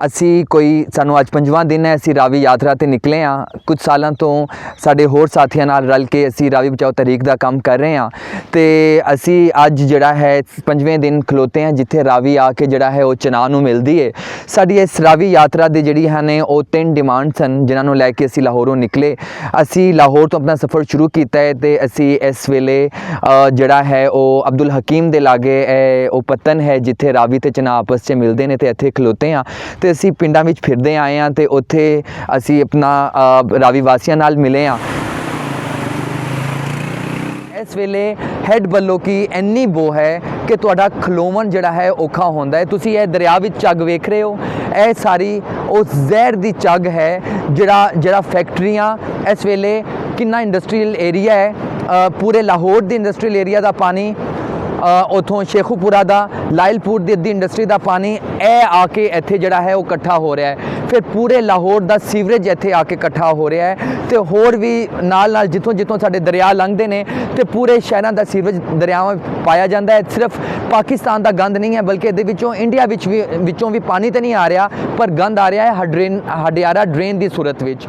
ਅਸੀਂ ਕੋਈ ਸਾਨੂੰ ਅੱਜ 5ਵਾਂ ਦਿਨ ਹੈ, ਅਸੀਂ ਰਾਵੀ ਯਾਤਰਾ ਤੇ ਨਿਕਲੇ ਹਾਂ। ਕੁਝ ਸਾਲਾਂ ਤੋਂ ਸਾਡੇ ਹੋਰ ਸਾਥੀਆਂ ਨਾਲ ਰਲ ਕੇ ਅਸੀਂ ਰਾਵੀ ਬਚਾਓ ਤਹਿਰੀਕ ਦਾ ਕੰਮ ਕਰ ਰਹੇ ਹਾਂ ਤੇ ਅਸੀਂ ਅੱਜ ਜਿਹੜਾ ਹੈ 5ਵੇਂ ਦਿਨ ਖਲੋਤੇ ਹਾਂ ਜਿੱਥੇ ਰਾਵੀ ਆ ਕੇ ਜਿਹੜਾ ਹੈ ਉਹ ਚਨਾਹ ਨੂੰ ਮਿਲਦੀ ਹੈ। ਸਾਡੀ ਇਸ ਰਾਵੀ ਯਾਤਰਾ ਦੇ ਜਿਹੜੀ ਹਨ ਉਹ 3 ਡਿਮਾਂਡ ਸਨ ਜਿਨ੍ਹਾਂ ਨੂੰ ਲੈ ਕੇ ਅਸੀਂ ਲਾਹੌਰੋਂ ਨਿਕਲੇ। ਅਸੀਂ ਲਾਹੌਰ ਤੋਂ ਆਪਣਾ ਸਫ਼ਰ ਸ਼ੁਰੂ ਕੀਤਾ ਹੈ ਤੇ ਅਸੀਂ ਇਸ ਵੇਲੇ ਜਿਹੜਾ ਹੈ ਉਹ ਅਬਦੁਲ ਹਕੀਮ ਦੇ ਲਾਗੇ ਉਹ ਪੱਤਨ ਹੈ ਜਿੱਥੇ ਰਾਵੀ ਤੇ ਚਨਾਹ ਆਪਸ 'ਚ ਮਿਲਦੇ ਨੇ ਤੇ ਇੱਥੇ ਖਲੋਤੇ ਹਾਂ ਤੇ ਅਸੀਂ ਪਿੰਡਾਂ ਵਿੱਚ ਫਿਰਦੇ ਆਏ ਹਾਂ ਤੇ ਉੱਥੇ ਅਸੀਂ ਆਪਣਾ ਰਾਵੀ ਵਾਸੀਆਂ ਨਾਲ ਮਿਲੇ ਹਾਂ। ਇਸ ਵੇਲੇ ਹੈਡ ਵੱਲੋਂ ਕੀ ਇੰਨੀ ਬੋ ਹੈ ਕਿ ਤੁਹਾਡਾ ਖਲੋਵਣ ਜਿਹੜਾ ਹੈ ਔਖਾ ਹੁੰਦਾ ਹੈ। ਤੁਸੀਂ ਇਹ ਦਰਿਆ ਵਿੱਚ ਝੱਗ ਵੇਖ ਰਹੇ ਹੋ, ਇਹ ਸਾਰੀ ਉਸ ਜ਼ਹਿਰ ਦੀ ਝੱਗ ਹੈ ਜਿਹੜਾ ਫੈਕਟਰੀਆਂ ਇਸ ਵੇਲੇ ਕਿੰਨਾ ਇੰਡਸਟਰੀਅਲ ਏਰੀਆ ਹੈ, ਪੂਰੇ ਲਾਹੌਰ ਦੇ ਇੰਡਸਟਰੀਅਲ ਏਰੀਆ ਦਾ ਪਾਣੀ, ਉੱਥੋਂ ਸ਼ੇਖੂਪੁਰਾ ਦਾ, ਲਾਇਲਪੁਰ ਦੀ ਇੰਡਸਟਰੀ ਦਾ ਪਾਣੀ ਇਹ ਆ ਕੇ ਇੱਥੇ ਜਿਹੜਾ ਹੈ ਉਹ ਇਕੱਠਾ ਹੋ ਰਿਹਾ ਹੈ। ਫਿਰ ਪੂਰੇ ਲਾਹੌਰ ਦਾ ਸੀਵਰੇਜ ਇੱਥੇ ਆ ਕੇ ਇਕੱਠਾ ਹੋ ਰਿਹਾ ਹੈ ਤੇ ਹੋਰ ਵੀ ਨਾਲ ਜਿੱਥੋਂ ਸਾਡੇ ਦਰਿਆ ਲੰਘਦੇ ਨੇ ਤੇ ਪੂਰੇ ਸ਼ਹਿਰਾਂ ਦਾ ਸੀਵਰੇਜ ਦਰਿਆਵਾਂ ਪਾਇਆ ਜਾਂਦਾ ਹੈ। ਸਿਰਫ ਪਾਕਿਸਤਾਨ ਦਾ ਗੰਦ ਨਹੀਂ ਹੈ ਬਲਕਿ ਇਹਦੇ ਵਿੱਚੋਂ ਇੰਡੀਆ ਵਿੱਚੋਂ ਵੀ ਪਾਣੀ ਤਾਂ ਨਹੀਂ ਆ ਰਿਹਾ ਪਰ ਗੰਦ ਆ ਰਿਹਾ ਹੈ ਹਡਿਆਰਾ ਡਰੇਨ ਦੀ ਸੂਰਤ ਵਿੱਚ।